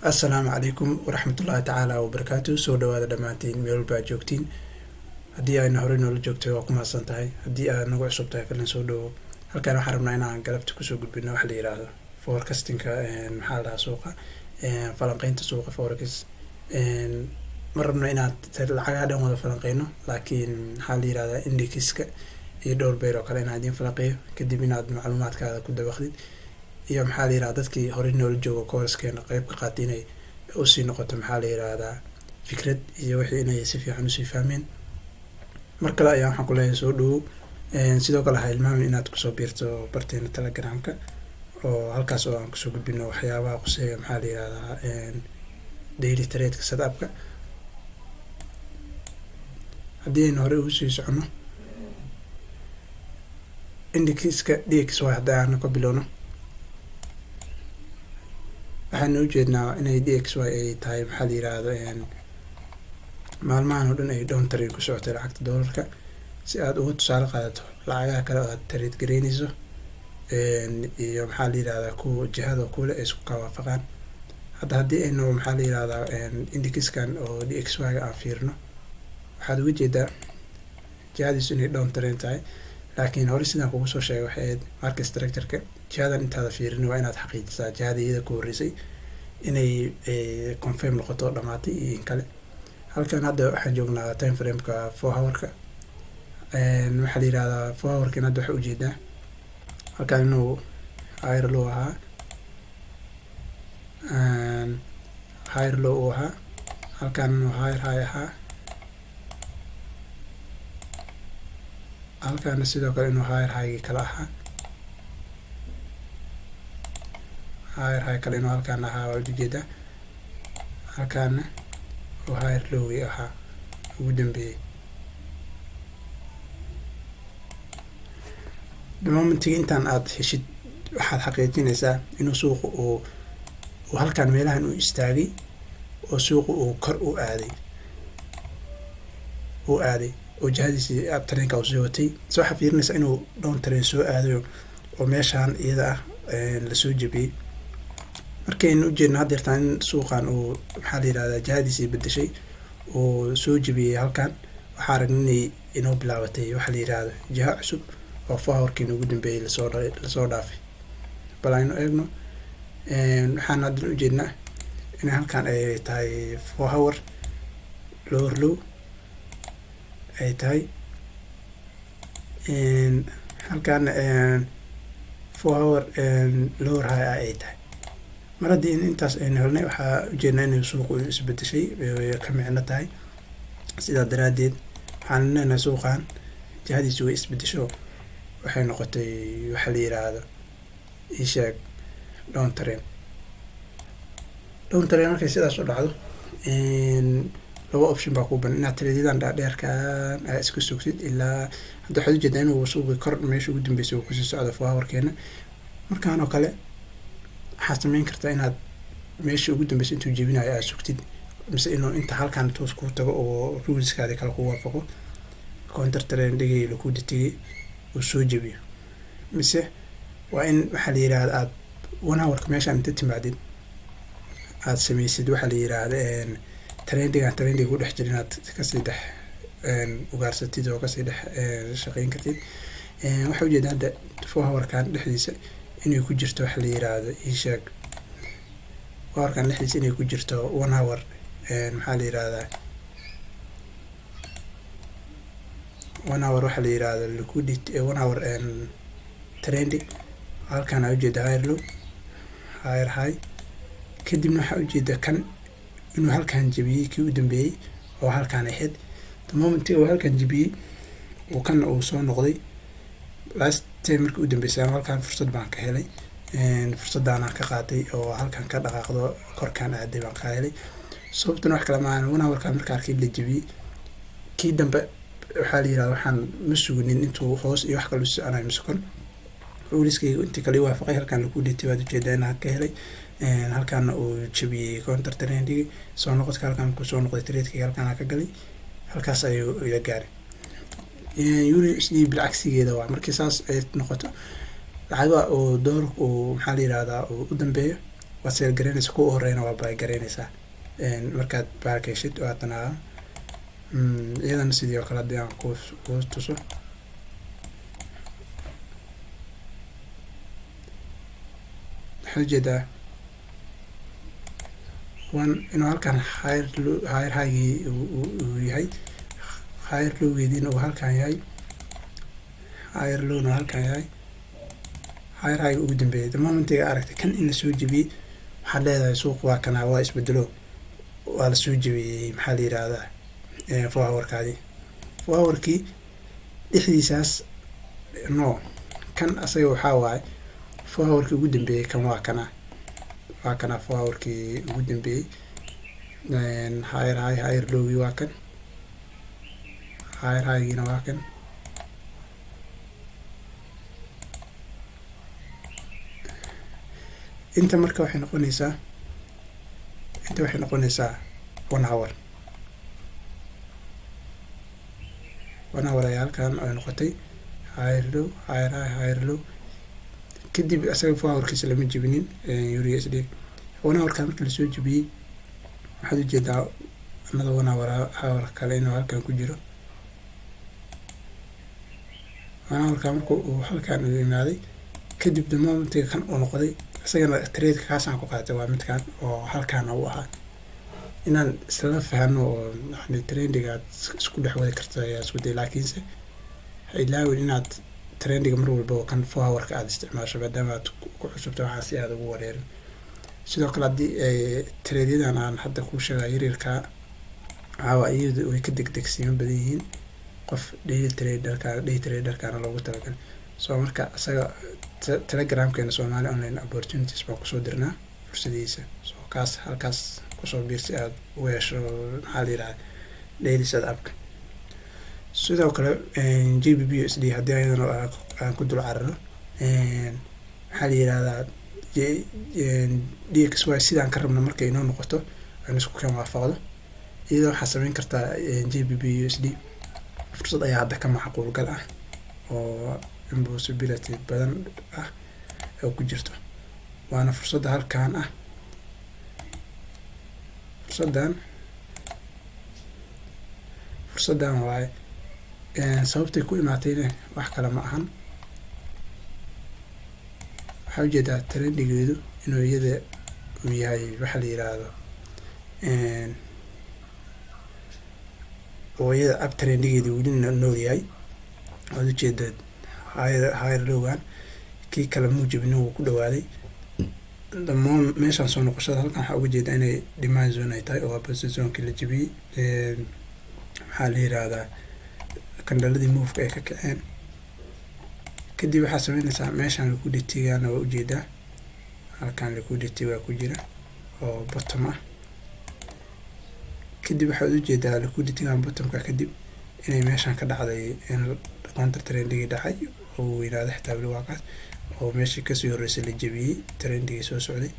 السلام عليكم ورحمة الله تعالى وبركاته. سو دواada dhamaantiin meel walba aad joogtiin. haddii ayna horey noola joogtay waa ku mahadsan tahay. haddii aad nagu cusub tahay filan soo dhawo. halkaan waxaan rabnaa inaan galabta kusoo gudbino waxa la yiraahdo forecastingka maxaa la dhahaa suuqa falanqaynta suuqa forex. ma rabno inaad lacagaha dhan wada falanqayno, laakiin maxaa la yiraahdaa indexka iyo dhowr beer oo kale inaad idin falanqeeyo kadib inaad macluumaadkaada ku dabaqdid iyo maxaa la yiraahdaa dadkii horey noola joogo coursekeena qayb ka qaatay inay usii noqoto maxaa la yiraahdaa fikrad iyo wixii inay si fiican usii fahmeen. mar kale ayaan waxaan ku leeyahay soo dhawo. sidoo kale ha ilmaamin inaad kusoo biirto barteena telegramka oo halkaas oo aan kusoo gudbino waxyaabaha quseeya maxaa la yiraahdaa daily trade-ka setup-ka. haddii aynu horey ugu sii socono indexka DXY haddii aan ka bilowno waxaan u jeednaa inay DXY ay tahay maxaa la yiraahdo maalmahan oo dhan ay down trade ku socotay lacagta doolarka. si aad uga tusaale qaadato lacagaha kale oo aad trade gareynayso iyo maxaa la yiraahdaa kuwa jihada kule ay isku waafaqaan. haddii aynu maxaa la yiraahdaa indexkan oo DXY-ga aan fiirno waxaad uga jeedaa jihadiisu inay down trade tahay, laakiin hore sidaan kugu soo sheegay waxay ahayd market structure-ka jihadan intaada fiirin waa inaad xaqiijisaa jihada iyada ku horeysay inay confirm noqoto dhamaatay iyo in kale. halkan hadda waxaan joognaa time frame-ka 4 hour-ka. waxaa la yiraahdaa 4 hour-kan hadda waxaa ujeedaa halkan inuu higher low ahaa higher low uu ahaa, halkan inuu higher high ahaa, halkaana sidoo kale inuu higher high kala ahaa, higher high kale inuu halkaan ahaa waa ujeedaa, halkaana uu higher low ahaa ugu dambeeyay. momentiga intaan aad heshid waxaad xaqiijinaysaa inuu suuqa uu halkaan meelahan uu istaagay oo suuqa uu kor u aaday oo jihadiisii tareenka uu soo watay. soo waxaa fiirinaysaa inuu down trade soo aadayo oo meeshaan iyada ah lasoo jebiyey. markaynu ujeedno hadda yartaan in suuqan uu maxaa la yiraahdaa jihadiisii bedeshay oo soo jebiyey halkaan, waxaa aragnay inuu bilaabatay waxa la yiraahdo jiha cusub oo 4 hour-kii ugu dambeeyay lasoo dhaafay. bal aynu eegno waxaan hadda ujeednaa in halkaan ay tahay 4 hour lower low ay tahay, halkaan 4 hour lower high ay tahay. mar haddii intaas aynu helnay waxaa ujeednaa inuu suuqu isbedeshay ka micno tahay. sidaa daraaddeed waxaan leenahay suuqan jihadiisu way isbedesho waxay noqotay waxa la yiraahdo isheeg down trade. markay sidaas u dhacdo laba option baa ku banan inaad tradeyadan dhaadheerkaan aad isku sugtid ilaa hadda waxaad ujeedaa inuu suuqi kor meesha ugu dambeysay uu kusii socdo 4 hour-keena. markaan oo kale waxaad samayn kartaa inaad meesha ugu dambeysay intuu jebinayo aad sugtid, mise inuu inta halkaan toos ku tago oo ruleskaadi kale ku waafaqo counter trend-gii liquidity-gii uu soo jebiyo. mise waa in waxaa la yiraahdaa aad 1 hour-ka meeshaan inta timaadid aad samaysid waxaa la yiraahdaa trendiga ku dhex jira inaad kasii dhex ugaarsatid oo kasii dhex shaqayn kartid. waxaa ujeedaa hadda 4 hour-kan dhexdiisa inay ku jirto waxa la yiraahdo isheeg 4 hour-kan dhexdiisa inay ku jirto 1 hour maxaa la yiraahdaa 1 hour waxaa la yiraahdo liquidity 1 hour trendy. halkaan aa ujeeda higher low higher high, kadibna waxaa ujeeda kan inuu halkaan jebiyey kii u dambeeyey oo halkaan ahayd. the moment uu halkaan jebiyey oo kana uu soo noqday last time markii u dambeysay halkaan fursad baan ka helay, fursaddaana ka qaatay oo halkaan ka dhaqaaqdo korkaan aaday baan ka helay. sababtuna wax kale maahan 1 hour-kan marka arkay la jebiyey kii dambe waxaa la yiraahdaa waxaan ma suginin intuu hoos iyo wax kale u soconayo mise kon ruliskayga intii kale waafaqay. halkaan liquidity waad ujeedaa inaan ka helay, halkaana uu jebiyey counter trend-gii soo noqodka halkaan ku soo noqday trade-kii halkaan ka galay, halkaas ayuu ila gaaray. USD bilcagsigeeda waa markii saas ay noqoto lacagaha oo doolarka uu maxaa la yiraahdaa uu u dambeeyo waad seel garaynaysa kuwa horeyna waa buy garaynaysaa markaad bahalka heshid waatana iyadana sidii oo kale haddii aan ku tuso waxaa ujeedaa inuu halkan higher highgii uu yahay, higher lowgeediina uu halkan yahay, higher lowna halkan yahay, higher highga ugu dambeeyay. The momentiga aragtay kan in lasoo jebiyey waxaad leedahay suuq waa kana waa isbedelo, waa lasoo jebiyey maxaa la yidhaahdaa 4 hourkaadii 4 hourkii dhexdiisaas no kan asaga waxaa waaye 4 hourkii ugu dambeeyey kan waa kana 4 hourkii ugu dambeeyey higher lowgii waa kan, higher highgiina waa kan. inta marka waxay noqonaysaa 1 hour ayaa halkan ay noqotay higher low higher low. kadib asaga 4 hourkiisa lama jebinin USD 1 hourka markii lasoo jebiyey waxaad ujeedaa another 1 hour kale inuu halkan ku jiro. 1 hourka markuu uu halkan u imaaday kadib the momentiga kan uu noqday isagana trade kaasaan ku qaatay waa midkan oo halkan u ahaa. inaan isla fahano oo yani trendiga isku dhex wadi karto ayaa isku day, laakiinse ha ilaawin inaad trendiga mar walba kan 4 hourka aad isticmaasho maadaama aad ku cusubta waxaa si aad ugu wareerin. sidoo kale haddii tradeyadan aan hadda kuu sheegay yaryarka waxaa iyadu way ka degdegsiimo badan yihiin qof day traderkana loogu talagalay. soo marka asaga telegramkeena Somali online opportunities baan kusoo dirnaa fursadiisa, soo kaas halkaas kusoo biirsi aad u hesho maxaa la yidhahdaa daily setup-ka. sidoo kale GBP USD haddii ayadana aan ku dul cararo maxaa la yidhahdaa DXY sidaan ka rabno markay inoo noqoto aan isku kan waafaqdo iyadoo waxaa samayn kartaa GBP USD fursad ayaa hadda ka macquul gal ah oo impossibility badan ah oo ku jirto, waana fursadda halkan ah. fursaddan waaye sababtay ku imaatayna wax kale ma ahan. waxaa ujeedaa trendigeedu inuu iyada uu yahay waxa la yidhaahdo oo iyada ab trendigeedu weli nool yahay. waad ujeedaa higher lowgan kii kale muujibin wuu ku dhawaaday dhamaan meeshaan soo noqoshada halkan waxaa uga jeeda inay demand zone ay tahay oo opposite zonekii la jebiyey. maxaa la yidhaahdaa kandaladii moveka ay ka kaceen kadib waxaa sameynaysaa meeshaan liquidity-gana waa ujeedaa halkan liquidity waa ku jira oo bottom ah. kadib waxaad ujeedaa liquidity-gan bottomka kadib inay meeshaan ka dhacday in counter trendigii dhacay oo weynaaday xitaa weli waa kaas oo meeshii kasii horreysay la jebiyey trendigii soo socday.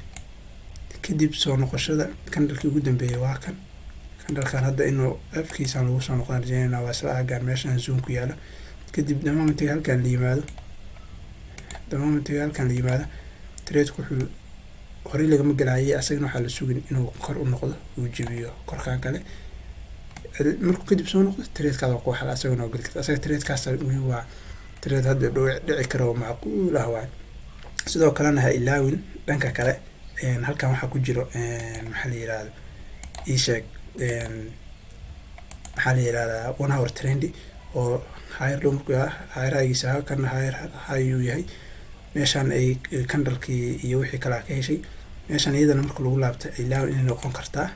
kadib soo noqoshada kandalkii ugu dambeeyay waa kan kandalkan hadda inuu afkiisaan lagu soo noqon rajeynayna waa isla agaan meeshaan zoom ku yaalo. kadib dhammaantiga halkan la yimaado tradeku wuxuu horey lagama galaayay asagana waxaa la sugin inuu kor u noqdo uu jebiyo korkaan kale markuu kadib soo noqdo tradekaa waa ku xal asagana oo gali karta. asaga tradekaas weli waa trade hadda dhici karo macquul ah waay. sidoo kalena ha ilaawin dhanka kale halkan waxaa ku jiro maxaa la yidhahdo ii sheeg maxaa la yidhahdaa 1 hour trendy oo higher low markuu higher highgiisa kana higher high uu yahay. meeshaan ay kandalkii iyo wixii kale ka heshay meeshaan iyadana marka lagu laabto ay ilaawin inay noqon kartaa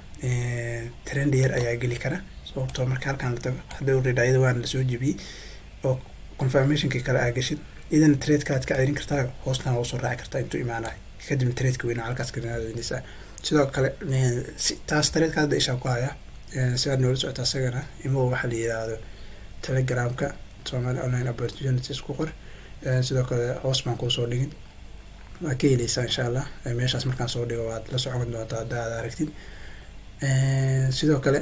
trend yar ayaa geli kara sababtoo marka halkan la tago hadda already ayada waan lasoo jebiyey oo confirmationkii kale aa gashid idana trade-ka aad ka celin kartaa hoosna waa usoo raaci kartaa intuu imaanayo kadib trade-ka weynaa halkaas kanaadinaysaa. sidoo kale taas trade-ka hadda ishaan ku haya si aad noola socota asagana imoo waxaa la yidhaahdo telegramka Somali online opportunities ku qor. sidoo kale hoos baan kuusoo dhigin waa ka heleysaa insha allah meeshaas markaan soo dhigo waad la socon doontaa hadda aad aragtid. sidoo kale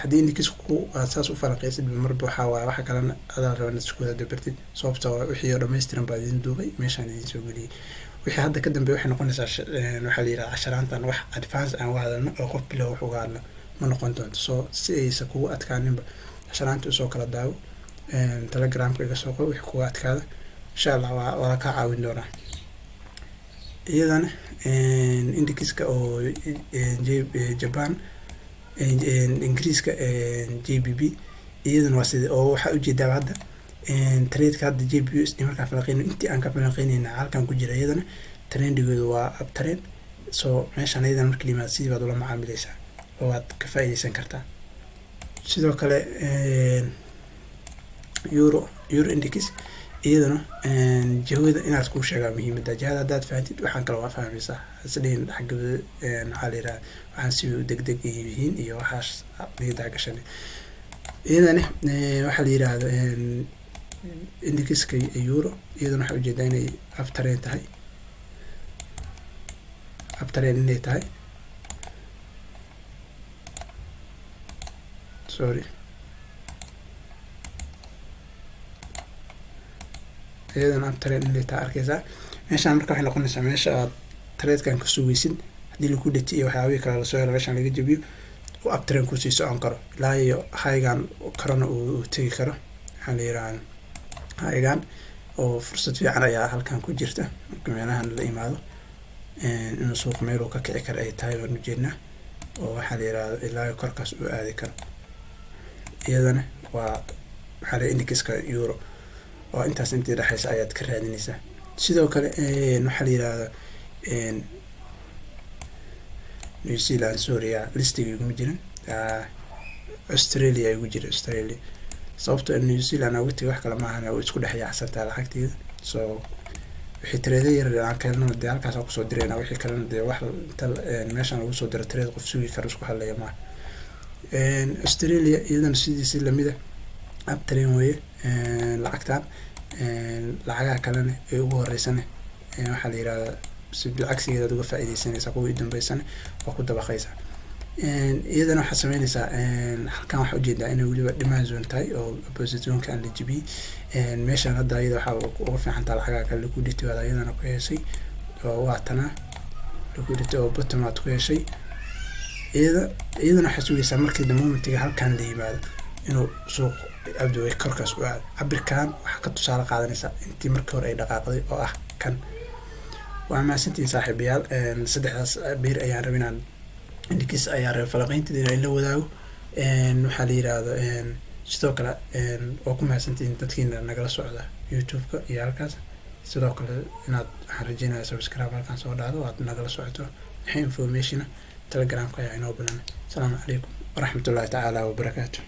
haddii indikisku aad saas u falanqeysid marba waxaa waaye waxa kalena adaa raba inaad isku wada dabartid sababtoo wixii oo dhammaystiran baa idin duubay meeshaan idin soo geliyey. wixii hadda ka dambeeya waxay noqonaysaa waxaa la yidhaha casharaantan wax advance aan u hadalno oo qof bilow wax uga hadlo ma noqon doonto. So si aysan kugu adkaaninba casharaanta usoo kala daawo telegramka iga soo qoy wixii kugu adkaada insha allah waa kaa caawin doonaa. iyadana indikiska oo Japan ingiriiska JBP iyadana waa sida oo waxaa ujeedaa hadda trade-ka hadda JBUSD markaan falanqeyno intii aan ka falanqeynayna halkan ku jira iyadana trendigooda waa uptrend. So meeshaan iyadana markii limaad sidii baad ula macaamileysaa oo waad ka faa'iideysan kartaa. sidoo kale euro index iyadana jahwada inaad ku sheegaa muhiimada jahada hadaad fahantid waxaan kale waa fahmaysaa isdhihin xagga maxaa la yidhaha waxaan si degdeg yihiin iyo waxaas niyada gashan. iyadana waxaa la yidhaahda indexka euro iyadana waxaa ujeedaa inay uptrend tahay inay tahay sorry iyadana uptrend inay tahay arkaysaa. meeshaan marka waxay noqonaysaa meesha aad trade-kan ka sugaysid haddii lagu dhati iyo waxyaabihii kale lasoo helo meeshaan laga jabiyo uu uptrend kusii socon karo ilaa iyo haygan karona uu tegi karo. waxaa la yidhaahda haygan oo fursad fiican ayaa halkan ku jirta marka meelahan la imaado inuu suuq meel uu ka kici karo ay tahay baan ujeednaa oo waxaa la yidhaahda ilaa korkaas uu aadi karo. iyadana waa waxaa la indexka euro oo intaas intii dhexaysa ayaad ka raadinaysaa. sidoo kale waxaa la yidhaahda New Zealand Soria listiga iguma jirin Australia igu jira Australia sababtoo New Zealand ugu tagay wax kale maahan oo isku dhex yaacsantaa lacagteeda. so wixii trade yar aan kalena dee halkaas aan kusoo dirayna wixii kalena dee wax inta meeshaan lagu soo diro trade qof sugi karo isku halaya ma Australia iyadana sidiisii lamida uptrend weeye lacagtaan lacagaha kalena ee ugu horeysana waxaa la yidhahdaa si bilcagsigeeda uga faa'iideysanaysaa kuwa dambeysana waa ku dabaqaysaa. iyadana waxaa sameynaysaa halkan waxaa ujeedaa inay weliba demand zone tahay oo opposite zoneka aan la jibiyey. meeshaan hadda iyada waxaa uga fiicantaa lacagaha kale liquidity waad iyadana ku heshay oo waa tanaa liquidity oo bottom aad ku heshay. iyadana waxaa sugaysaa markii the momentiga halkan la yimaado inuu suuq abdo ay korkaas u aado cabirkan waxaa ka tusaale qaadanaysaa intii markii hore ay dhaqaaqday oo ah kan. waa mahadsantiin saaxiibayaal saddexdaas beer ayaan rabin aan indikis ayaa reer falanqeynteeda in la wadaago. waxaa la yidhaahdo sidoo kale waa ku mahadsantiin dadkiina nagala socda youtube-ka iyo halkaas. sidoo kale inaad waxaan rajeynaya subscribe halkan soo dhacdo aad nagala socoto wixii informationa telegramka ayaa inoo balan. asalaamu calaykum waraxmatullahi tacaala wabarakaatu.